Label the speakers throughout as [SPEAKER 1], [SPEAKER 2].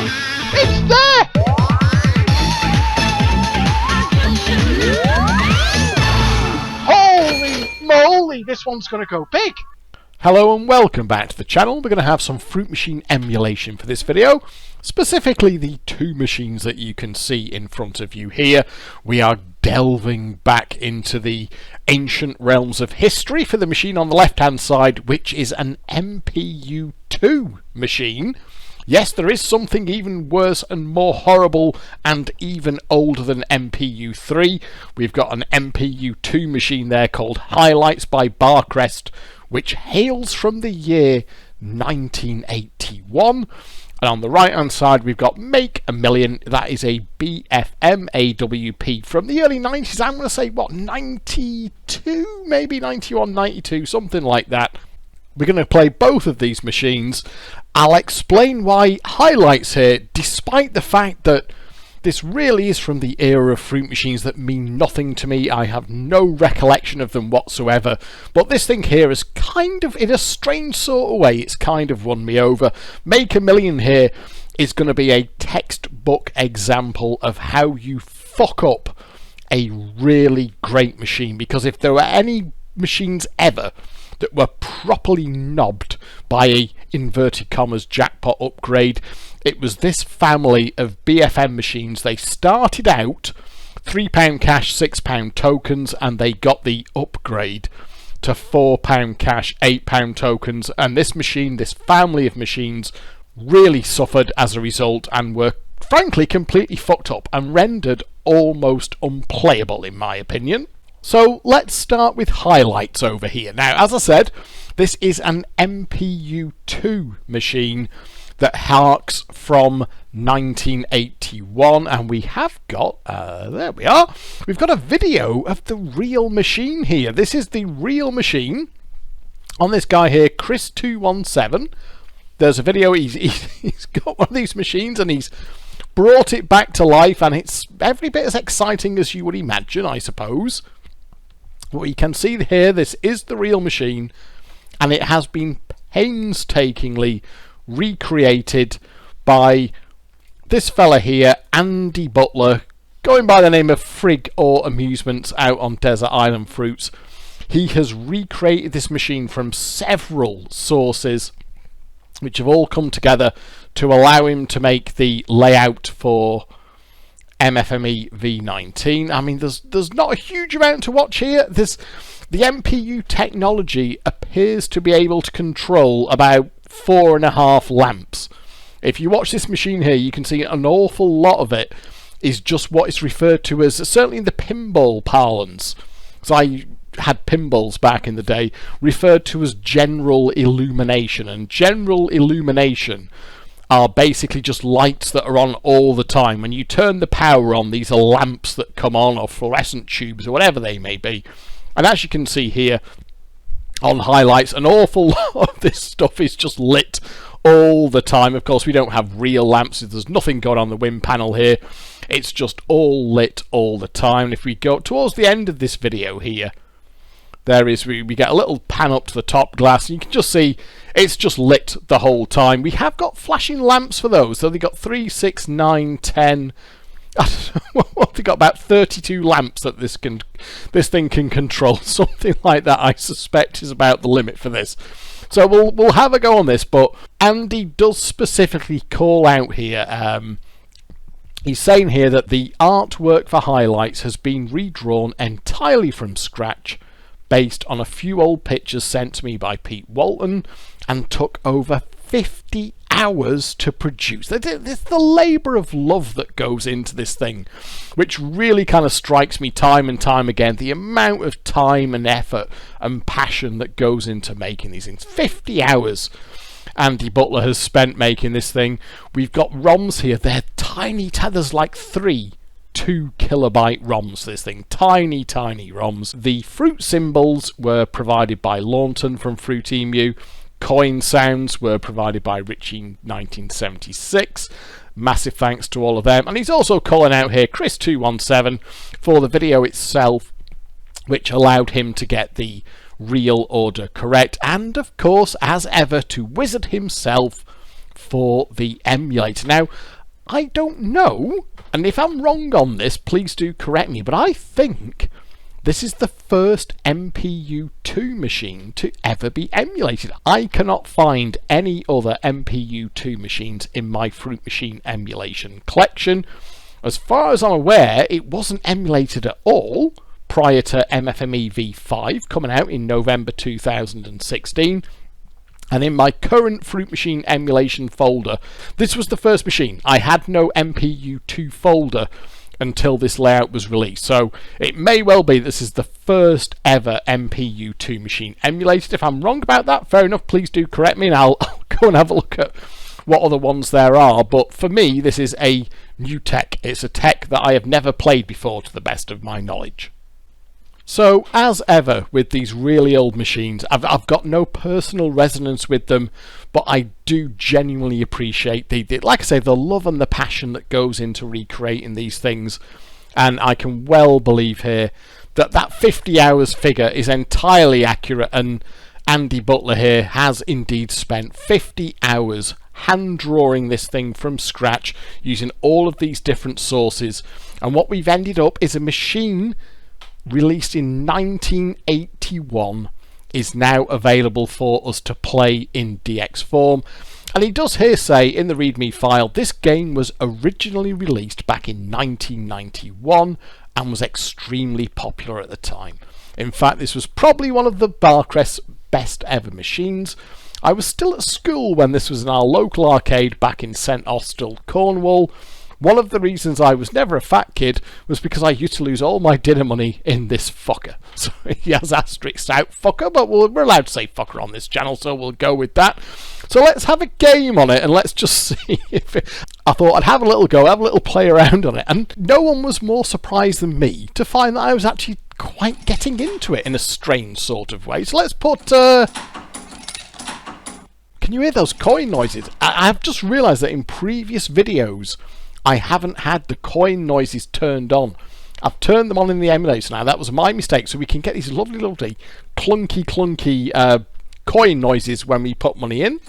[SPEAKER 1] It's there! Holy moly, this one's gonna go big! Hello and welcome back to the channel. We're going to have some fruit machine emulation for this video, specifically the two machines that you can see in front of you here. We are delving back into the ancient realms of history for the machine on the left hand side, which is an MPU2 machine. Yes, there is something even worse and more horrible and even older than MPU3. We've got an MPU2 machine there called Highlights by Barcrest, which hails from the year 1981. And on the right hand side we've got Make a Million. That is a BFM AWP from the early 90s. I'm going to say, what, 92? Maybe 91, 92, something like that. We're going to play both of these machines. I'll explain why Highlights here, despite the fact that this really is from the era of fruit machines that mean nothing to me. I have no recollection of them whatsoever. But this thing here is kind of, in a strange sort of way, it's kind of won me over. Make a Million here is going to be a textbook example of how you fuck up a really great machine. Because if there were any machines ever that were properly knobbed by a inverted commas jackpot upgrade, it was this family of BFM machines. They started out £3 cash, £6 tokens, and they got the upgrade to £4 cash, £8 tokens. And this machine, this family of machines, really suffered as a result and were frankly completely fucked up and rendered almost unplayable in my opinion. So let's start with Highlights over here. Now, as I said, this is an MPU2 machine that harks from 1981, and we have got, there we are, we've got a video of the real machine here. This is the real machine on this guy here, Chris217. There's a video, he's got one of these machines and he's brought it back to life, and it's every bit as exciting as you would imagine, I suppose. What you can see here, this is the real machine, and it has been painstakingly recreated by this fella here, Andy Butler, going by the name of Frig or Amusements out on Desert Island Fruits. He has recreated this machine from several sources which have all come together to allow him to make the layout for MFME V19. I mean, there's not a huge amount to watch here. The MPU technology appears to be able to control about 4.5 lamps. If you watch this machine here, you can see an awful lot of it is just what is referred to as, certainly in the pinball parlance, because I had pinballs back in the day, referred to as general illumination. And general illumination are basically just lights that are on all the time. When you turn the power on, these are lamps that come on, or fluorescent tubes, or whatever they may be. And as you can see here on Highlights, an awful lot of this stuff is just lit all the time. Of course, we don't have real lamps. There's nothing going on the wing panel here. It's just all lit all the time. And if we go towards the end of this video here, there is, we get a little pan up to the top glass, and you can just see it's just lit the whole time. We have got flashing lamps for those, so they've got 3, 6, 9, 10. I don't know what, they've got about 32 lamps that this thing can control. Something like that, I suspect, is about the limit for this. So we'll have a go on this, but Andy does specifically call out here. He's saying here that the artwork for Highlights has been redrawn entirely from scratch, based on a few old pictures sent to me by Pete Walton, and took over 50 hours to produce. It's the labour of love that goes into this thing, which really kind of strikes me time and time again. The amount of time and effort and passion that goes into making these things. 50 hours Andy Butler has spent making this thing. We've got ROMs here. They're tiny. There's like 3 2-kilobyte ROMs, this thing. Tiny ROMs. The fruit symbols were provided by Launton from Fruit Emu. Coin sounds were provided by Richie 1976. Massive thanks to all of them. And he's also calling out here Chris217 for the video itself, which allowed him to get the real order correct. And of course, as ever, to Wizard himself for the emulator. Now, I don't know, and if I'm wrong on this, please do correct me, but I think this is the first MPU2 machine to ever be emulated. I cannot find any other MPU2 machines in my Fruit Machine emulation collection. As far as I'm aware, it wasn't emulated at all prior to MFME V5 coming out in November 2016. And in my current Fruit Machine emulation folder, this was the first machine. I had no MPU2 folder until this layout was released. So it may well be this is the first ever MPU2 machine emulated. If I'm wrong about that, fair enough, please do correct me and I'll go and have a look at what other ones there are. But for me, this is a new tech. It's a tech that I have never played before, to the best of my knowledge. So, as ever with these really old machines, I've got no personal resonance with them, but I do genuinely appreciate like I say, the love and the passion that goes into recreating these things. And I can well believe here that that 50 hours figure is entirely accurate, and Andy Butler here has indeed spent 50 hours hand drawing this thing from scratch using all of these different sources. And what we've ended up is a machine released in 1981 is now available for us to play in DX form. And he does here say in the README file, this game was originally released back in 1991 and was extremely popular at the time. In fact, this was probably one of the Barcrest's best ever machines. I was still at school when this was in our local arcade back in St Austell, Cornwall. One of the reasons I was never a fat kid was because I used to lose all my dinner money in this fucker. So he has asterisks out, fucker, but we're allowed to say fucker on this channel, so we'll go with that. So let's have a game on it and let's just see if I thought I'd have a little go, have a little play around on it. And no one was more surprised than me to find that I was actually quite getting into it in a strange sort of way. So let's put... Can you hear those coin noises? I've just realised that in previous videos I haven't had the coin noises turned on. I've turned them on in the emulator now. That was my mistake. So we can get these lovely, lovely clunky coin noises when we put money in.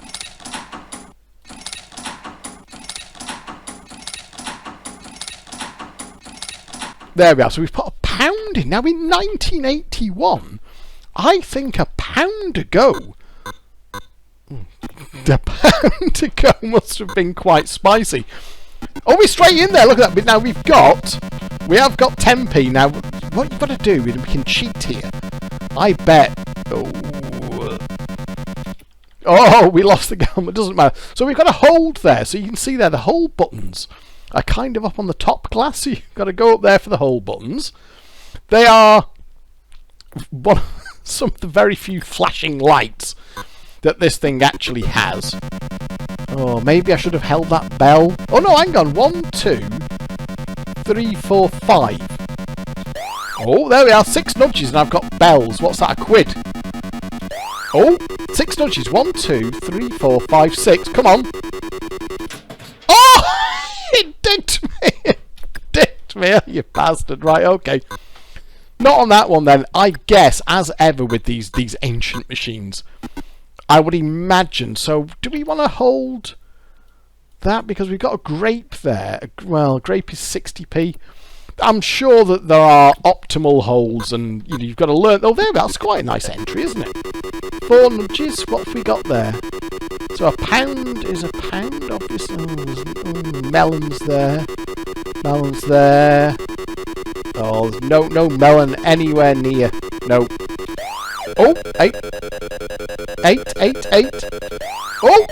[SPEAKER 1] There we are. So we've put a pound in. Now in 1981, I think a pound ago, the pound ago must have been quite spicy. Oh, we're straight in there. Look at that. But now we have got 10p. Now, what you've got to do, we can cheat here. I bet. Oh, we lost the gun. It doesn't matter. So we've got to hold there. So you can see there the hold buttons are kind of up on the top glass. So you've got to go up there for the hold buttons. They are some of the very few flashing lights that this thing actually has. Oh, maybe I should have held that bell. Oh no, hang on. 1, 2, 3, 4, 5. Oh, there we are. 6 nudges and I've got bells. What's that, a quid? Oh, 6 nudges. 1, 2, 3, 4, 5, 6. Come on. Oh! It dicked me. It dicked me, you bastard. Right, okay. Not on that one then. I guess, as ever with these ancient machines, I would imagine. So, do we want to hold that? Because we've got a grape there. Well, grape is 60p. I'm sure that there are optimal holds, and you've got to learn. Oh, there we are. That's quite a nice entry, isn't it? 4 nudges. What have we got there? So a pound is a pound, obviously. Melons there. Melons there. Oh, there's no melon anywhere near. No. Oh, 8. 8. Oh,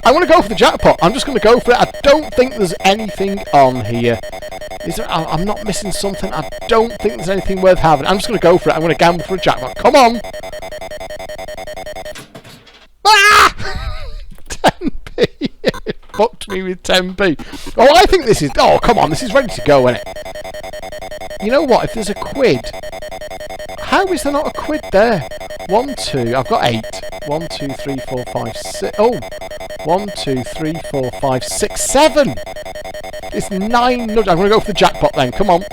[SPEAKER 1] I want to go for the jackpot. I'm just going to go for it. I don't think there's anything on here. Is there? I'm not missing something. I don't think there's anything worth having. I'm just going to go for it. I'm going to gamble for a jackpot. Come on. Ah! 10p. It fucked me with 10p. Oh, I think this is... Oh, come on. This is ready to go, isn't it? You know what? If there's a quid... How is there not a quid there? 1, 2... I've got 8. 1, 2, 3, 4, 5, 6... Oh! 1, 2, 3, 4, 5, 6, 7! It's 9 nudges. I'm going to go for the jackpot then. Come on.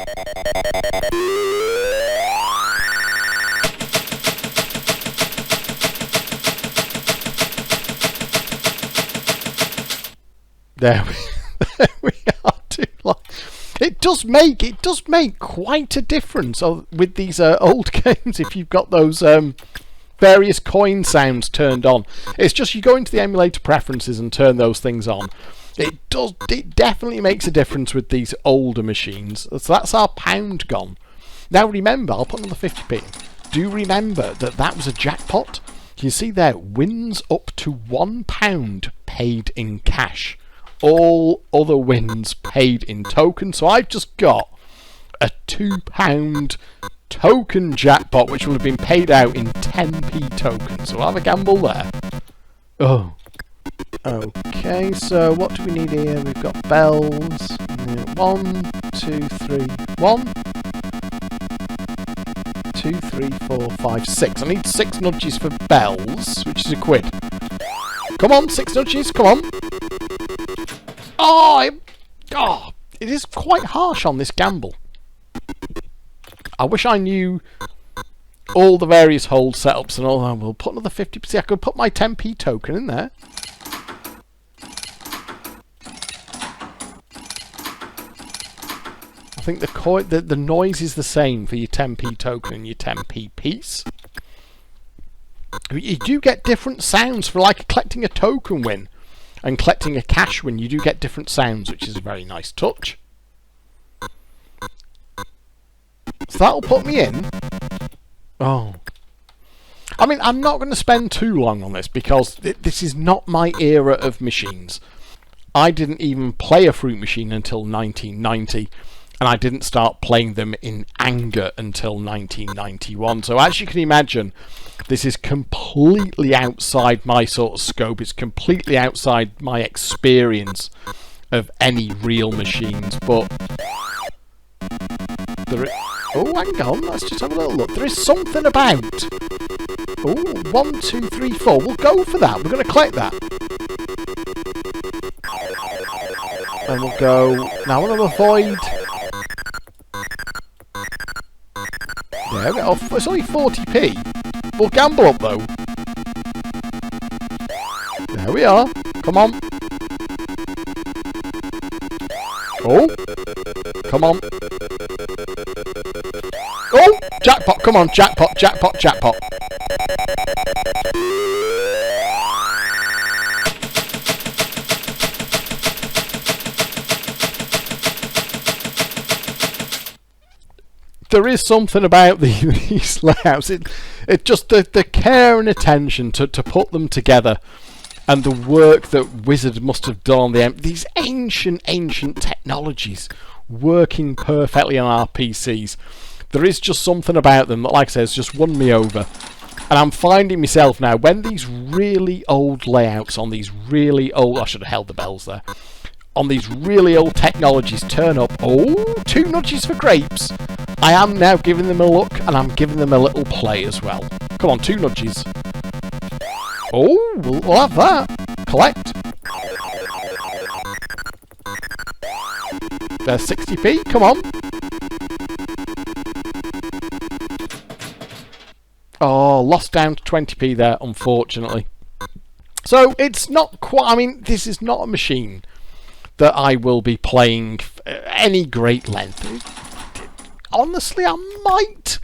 [SPEAKER 1] There we are. It does make quite a difference with these old games if you've got those various coin sounds turned on. It's just you go into the emulator preferences and turn those things on. It definitely makes a difference with these older machines. So that's our pound gone. Now remember, I'll put another 50p in. Do remember that was a jackpot. You see there, wins up to £1 paid in cash. All other wins paid in tokens. So I've just got a £2 token jackpot, which will have been paid out in 10p tokens. So I'll have a gamble there. Oh. Okay, so what do we need here? We've got bells. 1, 2, 3, 1, 2, 3, 4, 5, 6. I need 6 nudges for bells, which is £1. Come on, 6 nudges, come on. Oh, it is quite harsh on this gamble. I wish I knew all the various hold setups and all that. We'll put another 50%. I could put my 10p token in there. I think the noise is the same for your 10p token and your 10p piece. You do get different sounds for like collecting a token win and collecting a cash win. You do get different sounds, which is a very nice touch. So that'll put me in. Oh. I mean, I'm not going to spend too long on this because this is not my era of machines. I didn't even play a fruit machine until 1990. And I didn't start playing them in anger until 1991. So as you can imagine, this is completely outside my sort of scope. It's completely outside my experience of any real machines. But oh, hang on, let's just have a little look. There is something about. Oh, 1, 2, 3, 4. We'll go for that. We're going to collect that. And we'll go. Now I want to avoid. There we go. It's only 40p. We'll gamble up though. There we are. Come on. Oh. Come on. Oh! Jackpot. Come on. Jackpot. Jackpot. Jackpot. There is something about these layouts. It just the care and attention to put them together, and the work that Wizard must have done. These ancient technologies working perfectly on our PCs. There is just something about them that, like I said, has just won me over. And I'm finding myself now when these really old layouts on these really old. I should have held the bells there. On these really old technologies turn up. Oh, 2 nudges for grapes. I am now giving them a look, and I'm giving them a little play as well. Come on, 2 nudges. Oh, we'll have that. Collect. There's 60p. Come on. Oh, lost down to 20p there, unfortunately. So it's not quite. I mean, this is not a machine that I will be playing any great length. Honestly, I might.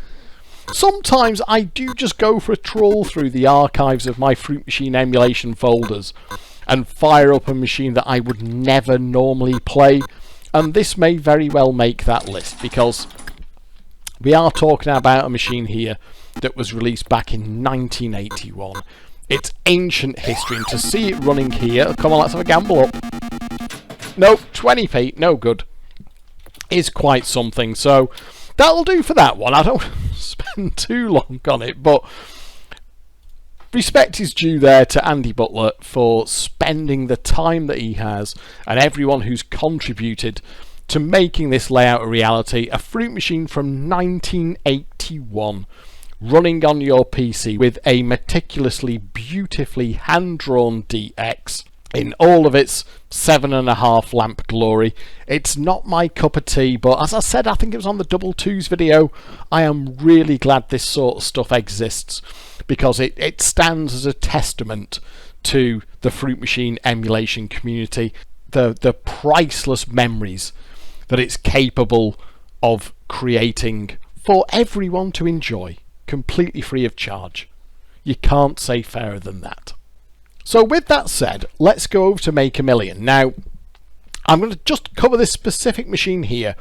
[SPEAKER 1] Sometimes I do just go for a trawl through the archives of my Fruit Machine emulation folders and fire up a machine that I would never normally play. And this may very well make that list, because we are talking about a machine here that was released back in 1981. It's ancient history, and to see it running here, come on, let's have a gamble up. Nope, 20p, no good. Is quite something. So that'll do for that one. I don't spend too long on it, but respect is due there to Andy Butler for spending the time that he has, and everyone who's contributed to making this layout a reality. A fruit machine from 1981 running on your PC with a meticulously, beautifully hand-drawn DX in all of its 7.5 lamp glory. It's not my cup of tea, but as I said, I think it was on the Double Twos video, I am really glad this sort of stuff exists, because it stands as a testament to the Fruit Machine emulation community. the priceless memories that it's capable of creating for everyone to enjoy, completely free of charge. You can't say fairer than that. So with that said, let's go over to Make a Million. Now, I'm going to just cover this specific machine here,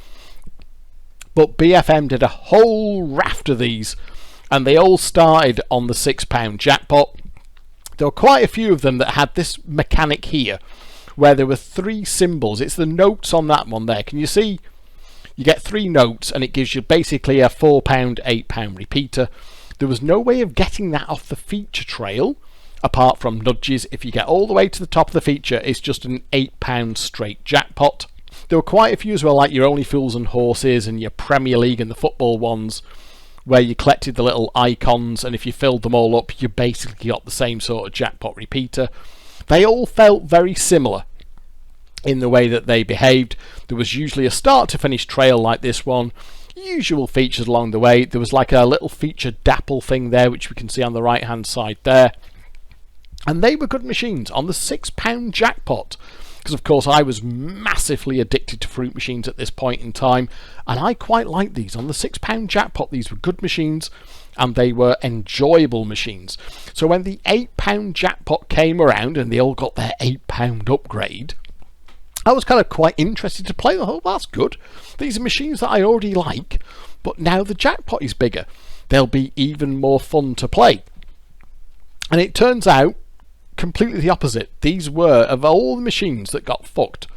[SPEAKER 1] but BFM did a whole raft of these, and they all started on the £6 jackpot. There were quite a few of them that had this mechanic here, where there were 3 symbols. It's the notes on that one there. Can you see? You get 3 notes, and it gives you basically a £4, £8 repeater. There was no way of getting that off the feature trail, apart from nudges. If you get all the way to the top of the feature, it's just an £8 straight jackpot. There were quite a few as well, like your Only Fools and Horses and your Premier League and the football ones, where you collected the little icons, and if you filled them all up, you basically got the same sort of jackpot repeater. They all felt very similar in the way that they behaved. There was usually a start to finish trail like this one, usual features along the way. There was like a little feature dapple thing there, which we can see on the right hand side there, and they were good machines on the £6 jackpot, because of course I was massively addicted to fruit machines at this point in time, and I quite liked these on the £6 jackpot. These were good machines and they were enjoyable machines. So when the £8 jackpot came around and they all got their £8 upgrade, I was kind of quite interested to play them. Oh, that's good. These are machines that I already like, but now the jackpot is bigger. They'll be even more fun to play. And it turns out completely the opposite. These were, of all the machines that got fucked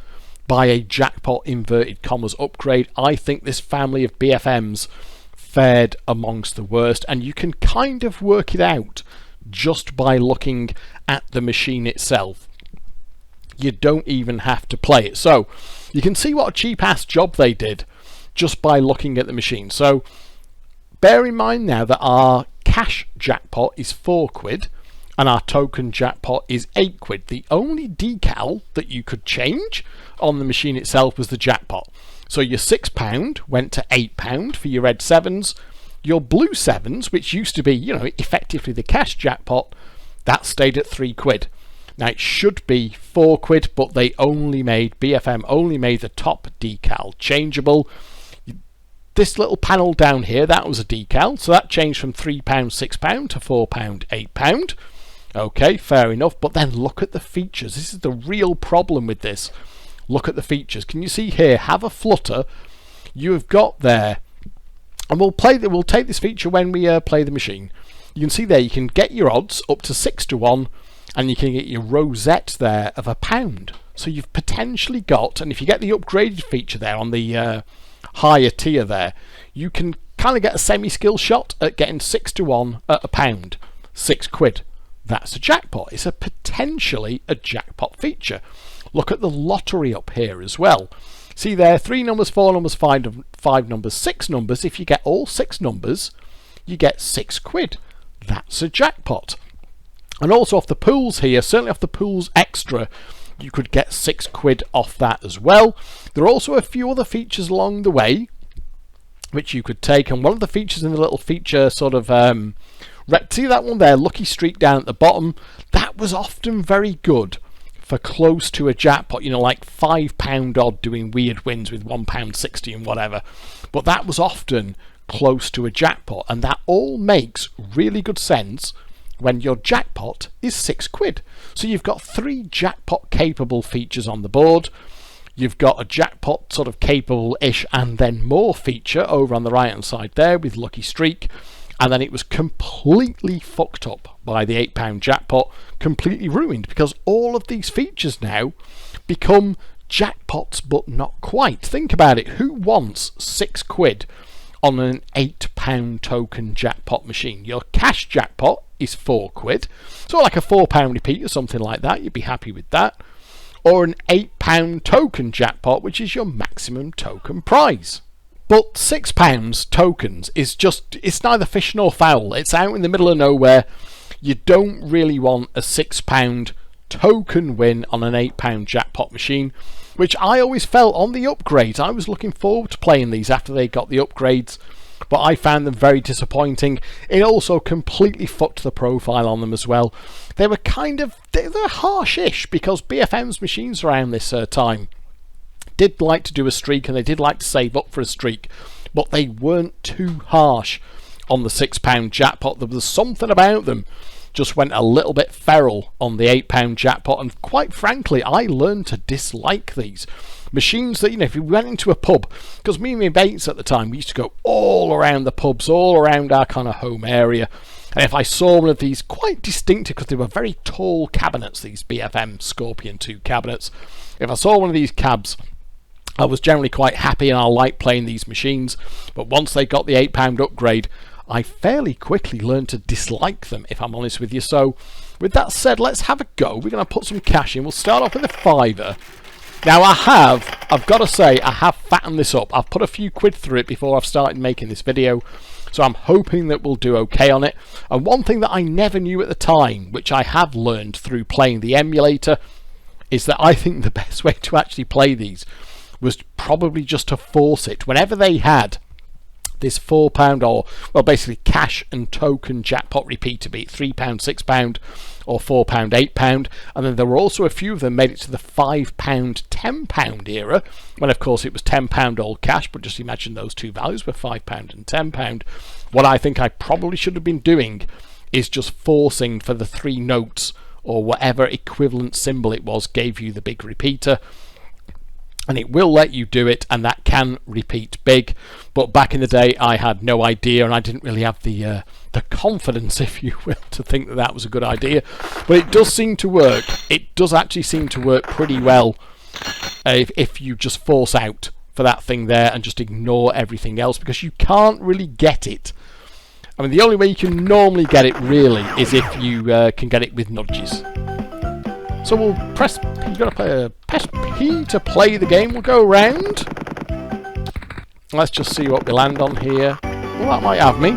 [SPEAKER 1] by a jackpot inverted commas upgrade, I think this family of BFMs fared amongst the worst, and you can kind of work it out just by looking at the machine itself. You don't even have to play it. So you can see what a cheap ass job they did just by looking at the machine. So bear in mind now that our cash jackpot is £4 and our token jackpot is £8. The only decal that you could change on the machine itself was the jackpot. So your £6 went to £8 for your red 7s. Your blue 7s, which used to be, you know, effectively the cash jackpot, that stayed at £3. Now it should be £4, but BFM only made the top decal changeable. This little panel down here, that was a decal, so that changed from £3, £6 to £4, £8. Okay, fair enough, but then look at the features. This is the real problem with this. Look at the features. Can you see here, Have a Flutter? You have got there, and we'll take this feature when we play the machine. You can see there, you can get your odds up to 6 to 1, and you can get your rosette there of £1. So you've potentially got, and if you get the upgraded feature there on the higher tier there, you can kind of get a semi-skill shot at getting 6 to 1 at £1. £6. That's a jackpot. It's potentially a jackpot feature. Look at the lottery up here as well. See there, 3 numbers, 4 numbers, 5 numbers, 6 numbers. If you get all 6 numbers, you get £6. That's a jackpot. And also off the pools here, certainly off the pools extra, you could get £6 off that as well. There are also a few other features along the way which you could take, and one of the features in the little feature sort of see that one there, lucky streak down at the bottom, that was often very good for close to a jackpot, you know, like £5 odd doing weird wins with £1.60 and whatever, but that was often close to a jackpot, and that all makes really good sense when your jackpot is £6. So you've got 3 jackpot capable features on the board. You've got a jackpot sort of capable-ish and then more feature over on the right hand side there with lucky streak, and then it was completely fucked up by the £8 jackpot, completely ruined, because all of these features now become jackpots but not quite. Think about it, who wants £6 on an £8 token jackpot machine? Your cash jackpot is £4, so like a £4 repeat or something like that, you'd be happy with that, or an £8 token jackpot, which is your maximum token prize. But £6 tokens is just, it's neither fish nor fowl. It's out in the middle of nowhere. You don't really want a £6 token win on an £8 jackpot machine, which I always felt on the upgrades. I was looking forward to playing these after they got the upgrades, but I found them very disappointing. It also completely fucked the profile on them as well. they were they're harsh-ish, because BFM's machines around this time did like to do a streak, and they did like to save up for a streak, but they weren't too harsh on the £6 jackpot. There was something about them just went a little bit feral on the £8 jackpot, and quite frankly, I learned to dislike these machines. That, you know, if you went into a pub, because me and my mates at the time, we used to go all around the pubs, all around our kind of home area, and if I saw one of these, quite distinctive because they were very tall cabinets, these BFM Scorpion 2 cabinets, if I saw one of these cabs, I was generally quite happy, and I liked playing these machines. But once they got the £8 upgrade, I fairly quickly learned to dislike them, if I'm honest with you. So with that said, let's have a go. We're going to put some cash in. We'll start off with a £5. Now I've got to say, I have fattened this up. I've put a few quid through it before I've started making this video, so I'm hoping that we'll do okay on it. And one thing that I never knew at the time, which I have learned through playing the emulator, is that I think the best way to actually play these was probably just to force it. Whenever they had this £4 or, well, basically cash and token jackpot repeater, be it £3, £6 or £4, £8, and then there were also a few of them made it to the £5, £10 era, when of course it was £10 old cash, but just imagine those two values were £5 and £10. What I think I probably should have been doing is just forcing for the 3 notes, or whatever equivalent symbol it was, gave you the big repeater. And it will let you do it, and that can repeat big. But back in the day, I had no idea, and I didn't really have the confidence, if you will, to think that that was a good idea. But it does seem to work. It does actually seem to work pretty well if you just force out for that thing there and just ignore everything else, because you can't really get it. I mean, the only way you can normally get it, really, is if you can get it with nudges. So we'll press P, you've got to press P to play the game. We'll go around. Let's just see what we land on here. Well, that might have me.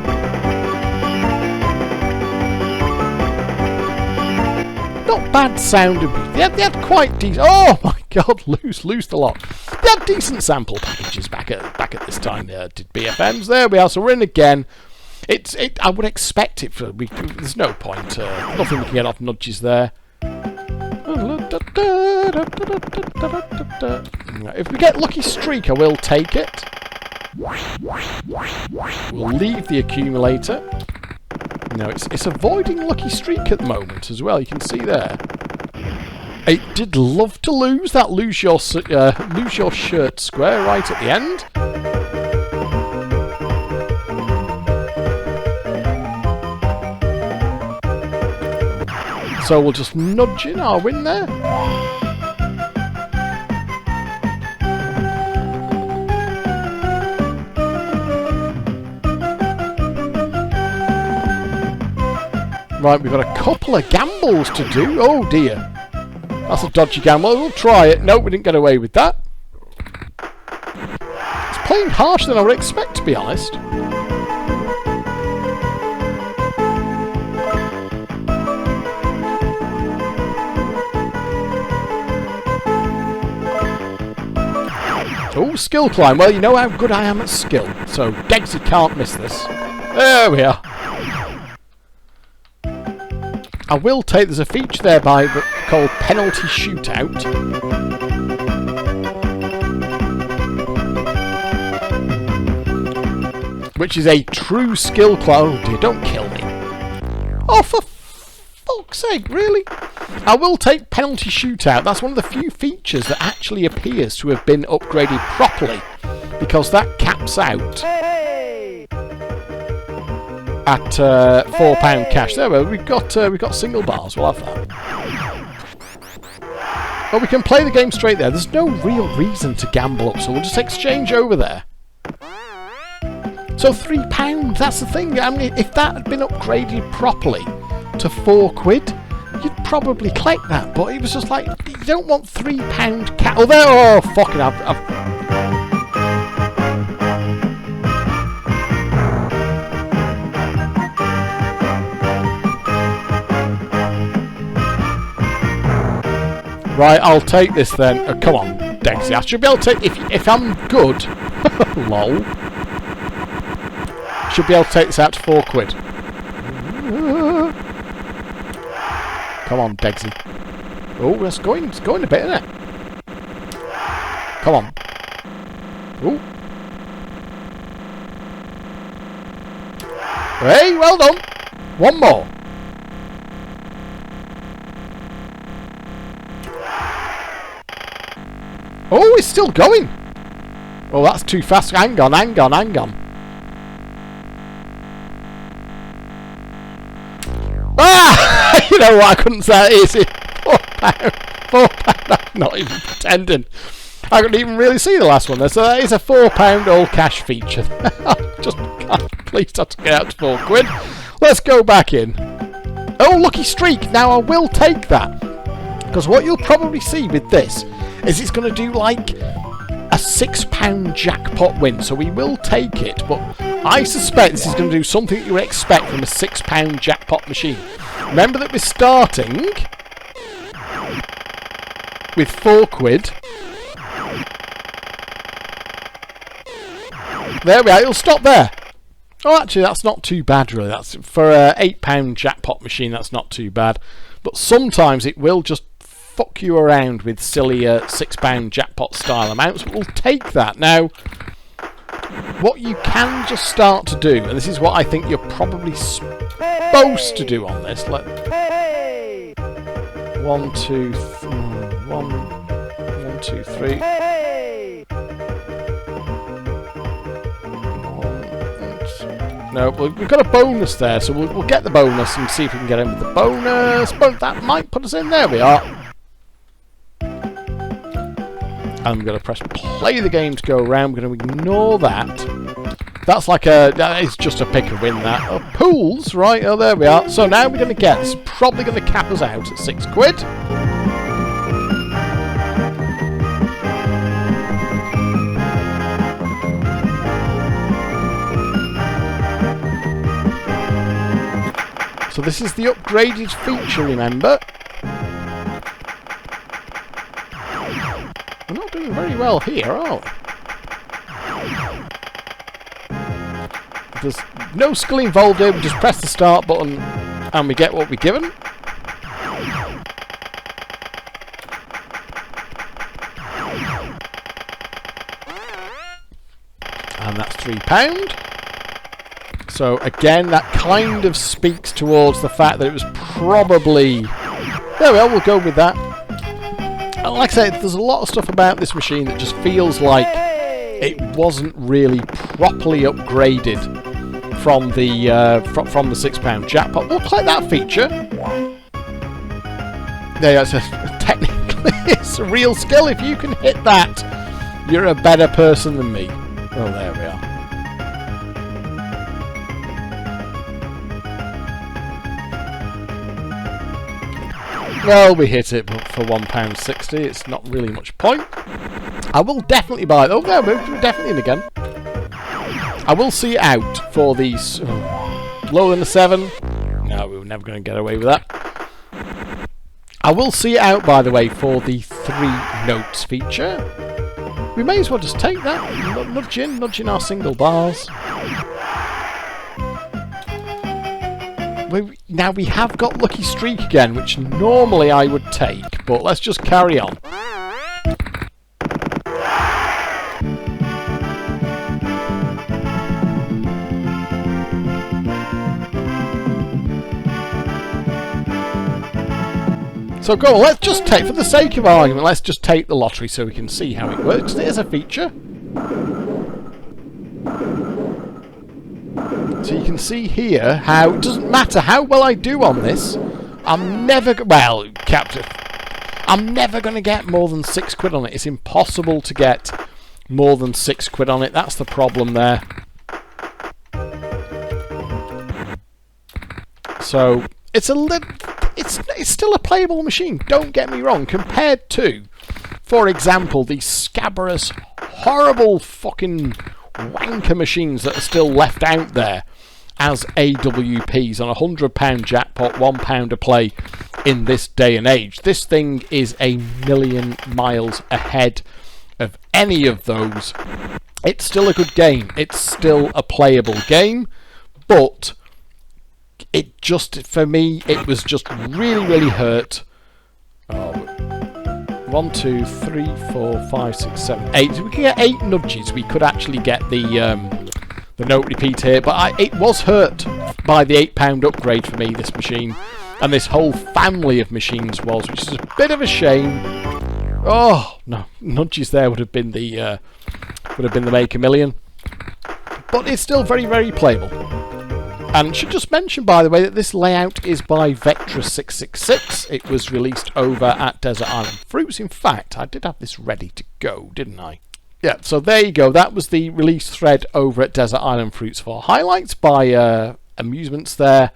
[SPEAKER 1] Not bad sounding. They had quite decent. Oh my God, lose the lot. They had decent sample packages back at this time. They did BFMs. There we are. So we're in again. I would expect it for. There's no point. Nothing we can get off nudges there. If we get lucky streak, I will take it. We'll leave the accumulator. No, it's avoiding lucky streak at the moment as well. You can see there. It did love to lose that lose your shirt square right at the end. So we'll just nudge in our win there. Right, we've got a couple of gambles to do. Oh dear. That's a dodgy gamble. We'll try it. No, we didn't get away with that. It's playing harsher than I would expect, to be honest. Oh, skill climb. Well, you know how good I am at skill, so Degsy can't miss this. There we are. I will take, there's a feature there called penalty shootout. Which is a true skill climb. Oh dear, don't kill me. Oh, for fuck's sake, really? I will take penalty shootout. That's one of the few features that actually appears to have been upgraded properly, because that caps out at £4 cash. There we go. We've got single bars. We'll have that. But we can play the game straight there. There's no real reason to gamble up, so we'll just exchange over there. So £3. That's the thing. I mean, if that had been upgraded properly to £4, you'd probably collect that, but it was just like, you don't want £3 cash. Oh, there! Oh, fucking! Right, I'll take this then. Oh, come on, Degsy. I should be able to take if I'm good. Lol. Should be able to take this out to £4. Come on, Degsy. Oh, it's going a bit, isn't it? Come on. Oh. Hey, well done. One more. Oh, it's still going. Oh, that's too fast. Hang on, hang on, hang on. Ah! You know what? I couldn't say it. Is it? £4. £4. I'm not even pretending. I couldn't even really see the last one there. So that is a £4 all cash feature. Just please not to get out to £4. Let's go back in. Oh, lucky streak. Now I will take that. Because what you'll probably see with this is it's going to do like a £6 jackpot win. So we will take it. But I suspect this is going to do something that you would expect from a £6 jackpot machine. Remember that we're starting with £4. There we are, it'll stop there. Oh, actually, that's not too bad, really. That's for a £8 jackpot machine, that's not too bad. But sometimes it will just fuck you around with sillier £6 jackpot style amounts. But we'll take that. Now, what you can just start to do, and this is what I think you're probably supposed to do on this. Let 1, 2, 3, 1, 2, 3. No, we've got a bonus there, so we'll get the bonus and see if we can get in with the bonus. But that might put us in. There we are. I'm going to press play the game to go around. We're going to ignore that. That's like that is just a pick and win, that. Oh, pools, right, oh, there we are. So now we're going to get, this is probably going to cap us out at £6. So this is the upgraded feature, remember? We're not doing very well here, are we? There's no skill involved here, we just press the start button and we get what we're given. And that's £3. So again, that kind of speaks towards the fact that it was probably... There we are, we'll go with that. And like I said, there's a lot of stuff about this machine that just feels like it wasn't really properly upgraded from the from the £6 jackpot. We'll click that feature. There, technically it's a real skill. If you can hit that, you're a better person than me. Well, there we are. Well, we hit it, but for £1.60, it's not really much point. I will definitely buy it. Oh, no, we're definitely in again. I will see it out for these. Lower than a 7. No, we were never going to get away with that. I will see it out, by the way, for the 3 notes feature. We may as well just take that. Nudging our single bars. Now we have got Lucky Streak again, which normally I would take, but let's just carry on. So go on, let's just take, for the sake of argument, let's just take the lottery so we can see how it works. There's a feature. So you can see here how it doesn't matter how well I do on this, I'm never going to get more than £6 on it. It's impossible to get more than £6 on it. That's the problem there. So it's it's still a playable machine. Don't get me wrong. Compared to, for example, these scabrous, horrible fucking wanker machines that are still left out there as AWPs on a £100 jackpot, £1 a play in this day and age. This thing is a million miles ahead of any of those. It's still a good game. It's still a playable game, but it just, for me, it was just really, really hurt. Oh, 1, 2, 3, 4, 5, 6, 7, 8. So we can get 8 nudges. We could actually get the note repeat here, but it was hurt by the £8 upgrade for me, this machine, and this whole family of machines was, which is a bit of a shame. Oh no, nudges there would have been the Make a Million, but it's still very, very playable. And should just mention, by the way, that this layout is by Vectra666. It was released over at Desert Island Fruits. In fact, I did have this ready to go, didn't I? Yeah, so there you go. That was the release thread over at Desert Island Fruits for highlights by Amusements there.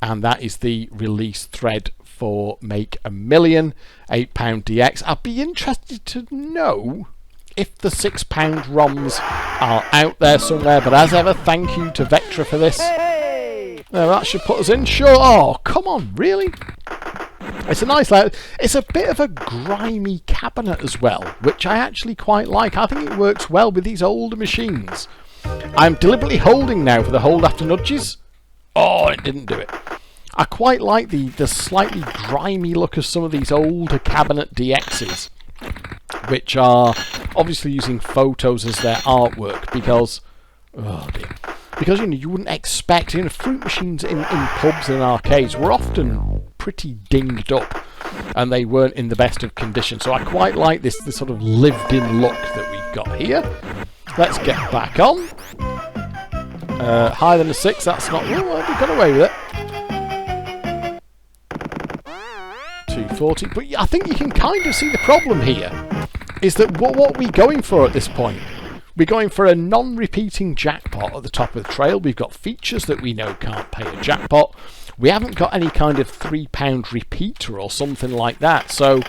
[SPEAKER 1] And that is the release thread for Make a Million, £8 DX. I'd be interested to know if the £6 ROMs are out there somewhere. But as ever, thank you to Vectra for this. Now that should put us in. Sure. Oh, come on, really? It's a nice layout. It's a bit of a grimy cabinet as well, which I actually quite like. I think it works well with these older machines. I'm deliberately holding now for the hold after nudges. Oh, it didn't do it. I quite like the slightly grimy look of some of these older cabinet DXs, which are obviously using photos as their artwork because, oh dear. Because, you know, you wouldn't expect, you know, fruit machines in pubs and arcades were often pretty dinged up and they weren't in the best of condition. So I quite like this sort of lived-in look that we've got here. Let's get back on. Higher than a 6, that's not... Oh, we got away with it. 240. But I think you can kind of see the problem here, is that what are we going for at this point? We're going for a non-repeating jackpot at the top of the trail. We've got features that we know can't pay a jackpot. We haven't got any kind of £3 repeater or something like that. So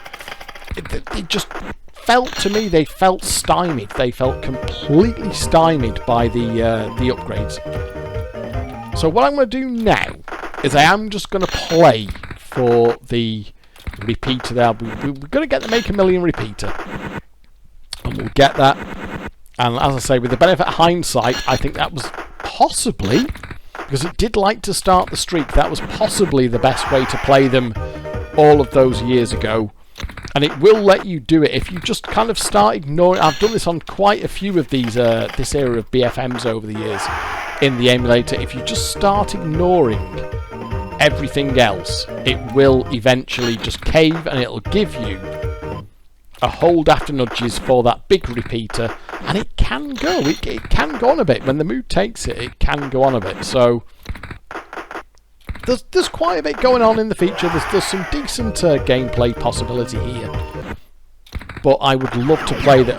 [SPEAKER 1] it just felt to me, they felt stymied. They felt completely stymied by the upgrades. So what I'm going to do now is I am just going to play for the repeater there. We're going to get the Make a Million repeater. And we'll get that. And as I say, with the benefit of hindsight, I think that was possibly, because it did like to start the streak, that was possibly the best way to play them all of those years ago. And it will let you do it if you just kind of start ignoring. I've done this on quite a few of these, this era of BFMs over the years in the emulator. If you just start ignoring everything else, it will eventually just cave and it'll give you a hold after nudges for that big repeater, and it can go. It can go on a bit when the mood takes it. It can go on a bit. So there's quite a bit going on in the feature. There's some decent gameplay possibility here. But I would love to play the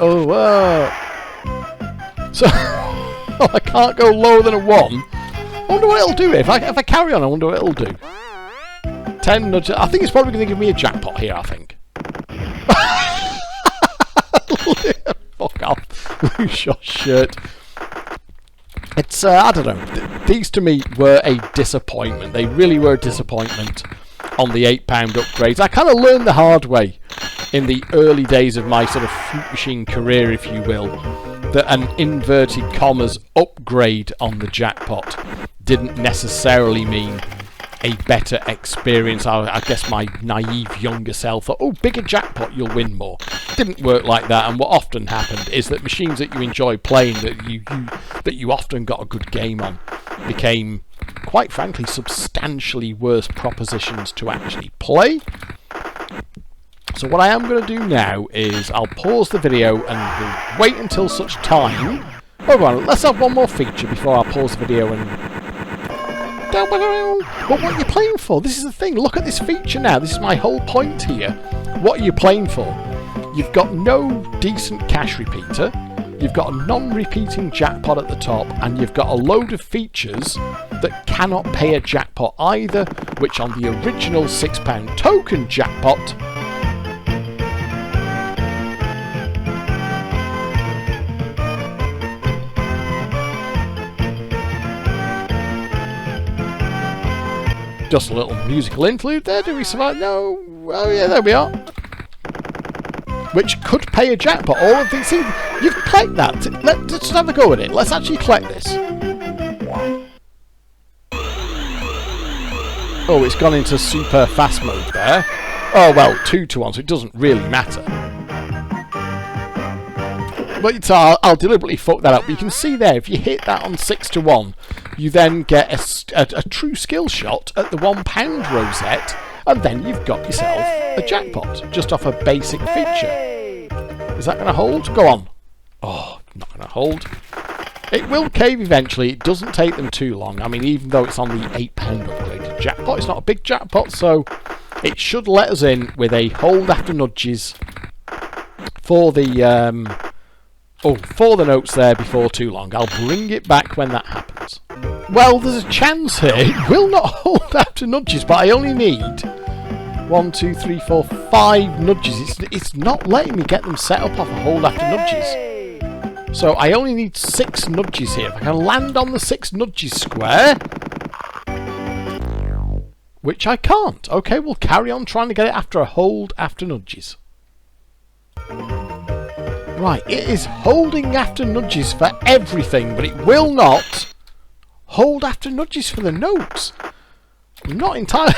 [SPEAKER 1] so I can't go lower than a 1. I wonder what it'll do if I carry on. I wonder what it'll do. 10 nudges. I think it's probably going to give me a jackpot here. I think. Fuck off. Lose your shirt. It's, I don't know. These to me were a disappointment. They really were a disappointment on the £8 upgrades. I kind of learned the hard way in the early days of my sort of fruit machine career, if you will, that an inverted commas upgrade on the jackpot didn't necessarily mean a better experience. I guess my naive younger self thought, oh, bigger jackpot, you'll win more. Didn't work like that, and what often happened is that machines that you enjoy playing, that you often got a good game on, became, quite frankly, substantially worse propositions to actually play. So what I am going to do now is I'll pause the video and we'll wait until such time. Oh, go on, let's have one more feature before I pause the video and... But what are you playing for? This is the thing. Look at this feature now. This is my whole point here. What are you playing for? You've got no decent cash repeater. You've got a non-repeating jackpot at the top, and you've got a load of features that cannot pay a jackpot either, which on the original £6 token jackpot just a little musical interlude there. Do we survive? No. Oh yeah, there we are. Which could pay a jackpot. All of these. See, you've clicked that. Let's just have a go at it. Let's actually collect this. Oh, it's gone into super fast mode there. Oh, well, 2 to 1, so it doesn't really matter. But I'll deliberately fuck that up. But you can see there, if you hit that on 6 to 1, you then get a true skill shot at the £1 rosette, and then you've got yourself a jackpot, just off a basic feature. Is that going to hold? Go on. Oh, not going to hold. It will cave eventually. It doesn't take them too long. I mean, even though it's on the £8 upgraded jackpot, it's not a big jackpot, so it should let us in with a hold after nudges for the for the notes there before too long. I'll bring it back when that happens. Well, there's a chance here. It will not hold after nudges, but I only need 1, 2, 3, 4, 5 nudges. It's not letting me get them set up off a hold after nudges. So I only need 6 nudges here. If I can land on the 6 nudges square, which I can't. Okay, we'll carry on trying to get it after a hold after nudges. Right, it is holding after nudges for everything, but it will not hold after nudges for the notes. I'm not entirely...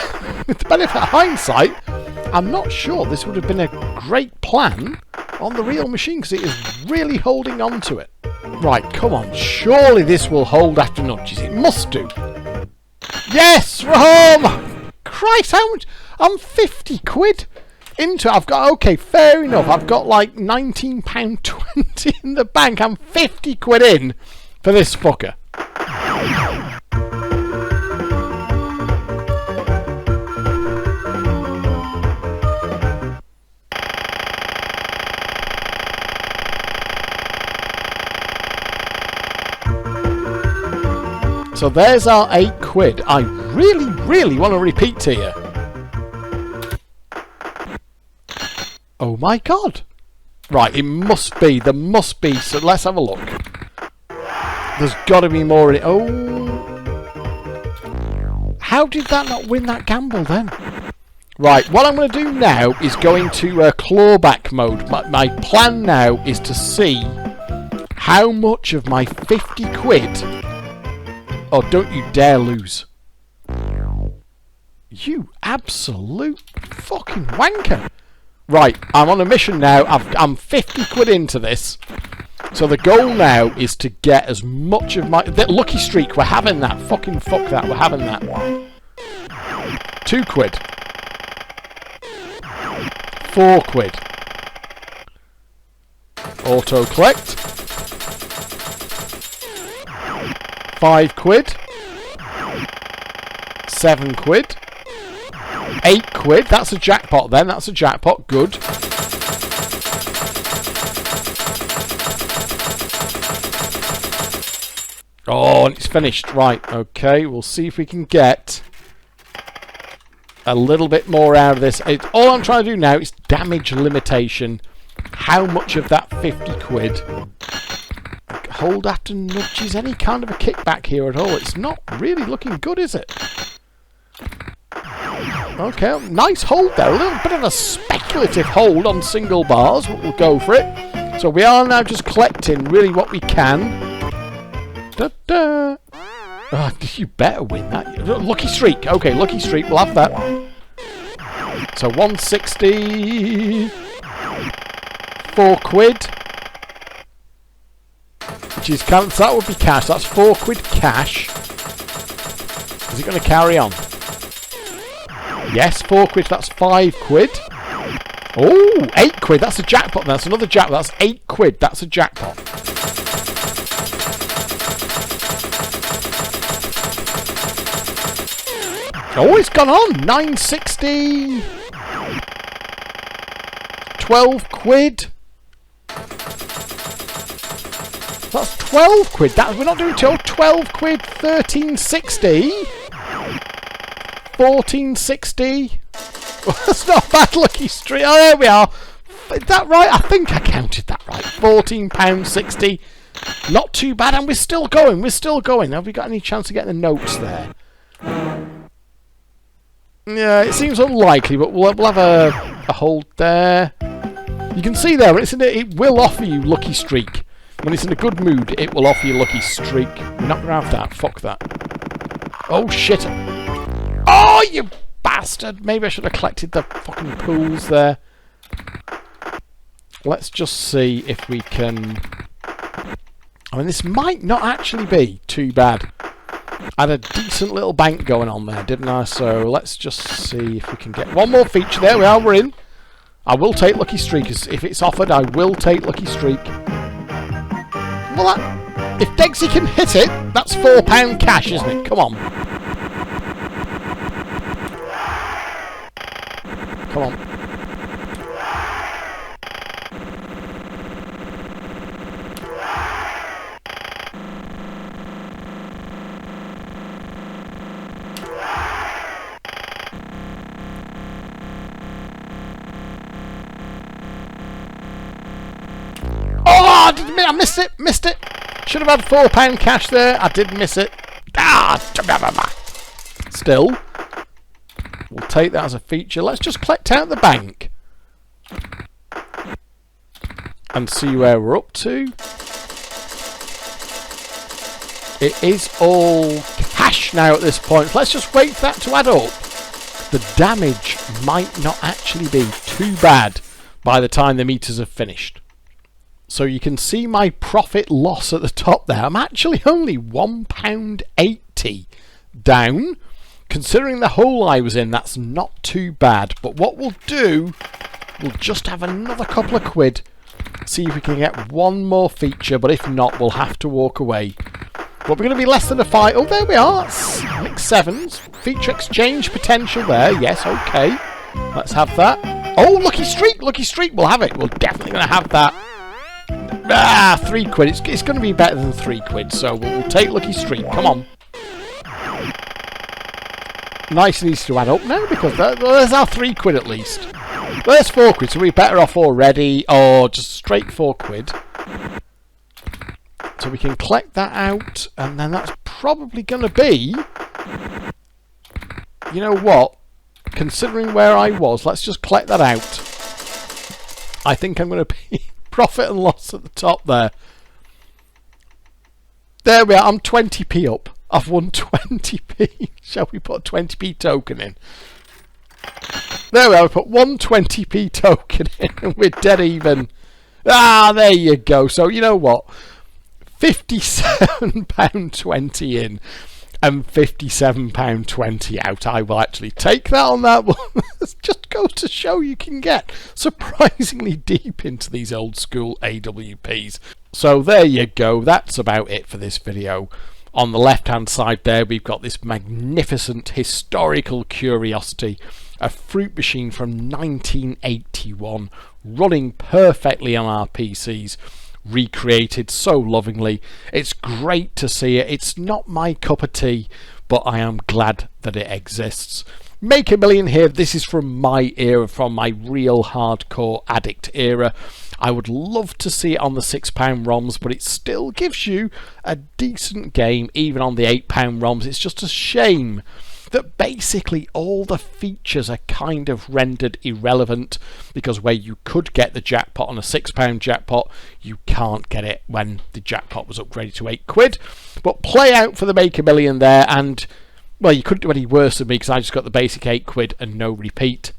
[SPEAKER 1] with the benefit of hindsight, I'm not sure this would have been a great plan on the real machine, because it is really holding on to it. Right, come on. Surely this will hold after nudges. It must do. Yes! Oh, Christ, how much? I'm 50 quid into it. I've got... Okay, fair enough. I've got like £19.20 in the bank. I'm 50 quid in for this fucker. So there's our 8 quid. I really, really want to repeat to you. Oh my god. Right, it must be. There must be. So let's have a look. There's got to be more in it. Oh. How did that not win that gamble then? Right, what I'm going to do now is go into clawback mode. My plan now is to see how much of my 50 quid... Oh, don't you dare lose. You absolute fucking wanker. Right, I'm on a mission now. I'm 50 quid into this. So the goal now is to get as much of my... The lucky streak, we're having that. Fucking fuck that, we're having that. 2 quid. 4 quid. Auto collect. 5 quid. 7 quid. 8 quid. That's a jackpot then. That's a jackpot. Good. Oh, and it's finished. Right. Okay. We'll see if we can get a little bit more out of this. All I'm trying to do now is damage limitation. How much of that 50 quid... Hold after nudges, any kind of a kickback here at all. It's not really looking good, is it? Okay, nice hold there. A little bit of a speculative hold on single bars, but we'll go for it. So we are now just collecting really what we can. Da-da. Oh, you better win that. Lucky streak. Okay, lucky streak. We'll have that. So 160. 4 quid. Which is, that would be cash. That's 4 quid cash. Is it going to carry on? Yes, 4 quid. That's 5 quid. Oh, 8 quid. That's a jackpot. That's another jackpot. That's 8 quid. That's a jackpot. Oh, it's gone on. 960. 12 quid. That's 12 quid. We're not doing 12 quid. 1360. 1460. That's not a bad lucky streak. Oh, there we are. Is that right? I think I counted that right. £14.60. Not too bad, and we're still going. We're still going. Have we got any chance of getting the notes there? Yeah, it seems unlikely, but we'll have a hold there. You can see there, it will offer you lucky streak. When it's in a good mood, it will offer you lucky streak. We're not going to have that. Fuck that. Oh, shit. Oh, you bastard! Maybe I should have collected the fucking pools there. Let's just see if we can... I mean, this might not actually be too bad. I had a decent little bank going on there, didn't I? So let's just see if we can get one more feature. There we are, we're in. I will take Lucky Streak. If it's offered, I will take Lucky Streak. Well, if Degsy can hit it, that's £4 cash, isn't it? Come on. Come on. Oh, I missed it, Should have had £4 cash there. I did miss it. Still, we'll take that as a feature. Let's just collect out the bank and see where we're up to. It is all cash now at this point. Let's just wait for that to add up. The damage might not actually be too bad by the time the meters have finished. So you can see my profit loss at the top there. I'm actually only £1.80 down. Considering the hole I was in, that's not too bad. But what we'll do, we'll just have another couple of quid. See if we can get one more feature. But if not, we'll have to walk away. But we're going to be less than a 5. Oh, there we are. Mix 7s. Feature exchange potential there. Yes, okay. Let's have that. Oh, Lucky Streak. Lucky Streak. We'll have it. We're definitely going to have that. Ah, 3 quid. It's going to be better than 3 quid, so we'll take Lucky Streak. Come on. Nice and easy to add up now, because there's our 3 quid at least. There's 4 quid, so we're better off already, or just straight 4 quid. So we can collect that out, and then that's probably going to be... You know what? Considering where I was, let's just collect that out. I think I'm going to be... Profit and loss at the top there. There we are. I'm 20p up. I've won 20p. Shall we put a 20p token in? There we are. We put one 20p token in and we're dead even. Ah, there you go. So you know what? £57.20 in and £57.20 out. I will actually take that on that one. It just goes to show you can get surprisingly deep into these old school AWPs. So there you go. That's about it for this video. On the left hand side there, we've got this magnificent historical curiosity, a fruit machine from 1981 running perfectly on our PCs, recreated so lovingly. It's great to see it. It's not my cup of tea, but I am glad that it exists. Make a Million here. This is from my era, from my real hardcore addict era. I would love to see it on the £6 ROMs, but it still gives you a decent game even on the £8 ROMs. It's just a shame that basically all the features are kind of rendered irrelevant, because where you could get the jackpot on a £6 jackpot, you can't get it when the jackpot was upgraded to 8 quid. But play out for the Make a Million there, and well, you couldn't do any worse than me because I just got the basic 8 quid and no repeat.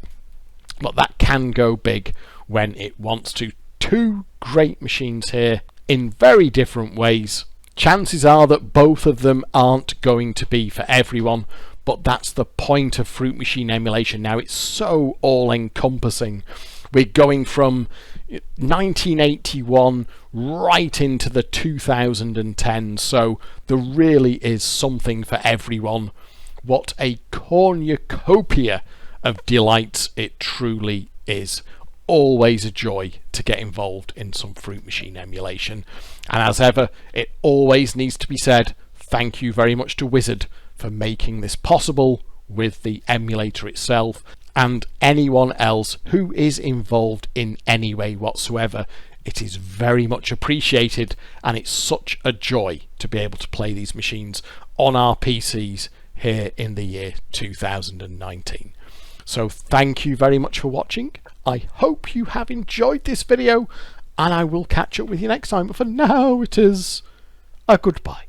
[SPEAKER 1] But that can go big when it wants to. 2 great machines here in very different ways. Chances are that both of them aren't going to be for everyone, but that's the point of fruit machine emulation now. It's so all-encompassing. We're going from 1981 right into the 2010s, so there really is something for everyone. What a cornucopia of delights it truly is. Always a joy to get involved in some fruit machine emulation, and as ever, it always needs to be said, thank you very much to Wizard for making this possible with the emulator itself, and anyone else who is involved in any way whatsoever. It is very much appreciated, and it's such a joy to be able to play these machines on our PCs here in the year 2019. So thank you very much for watching. I hope you have enjoyed this video, and I will catch up with you next time. But for now, it is a goodbye.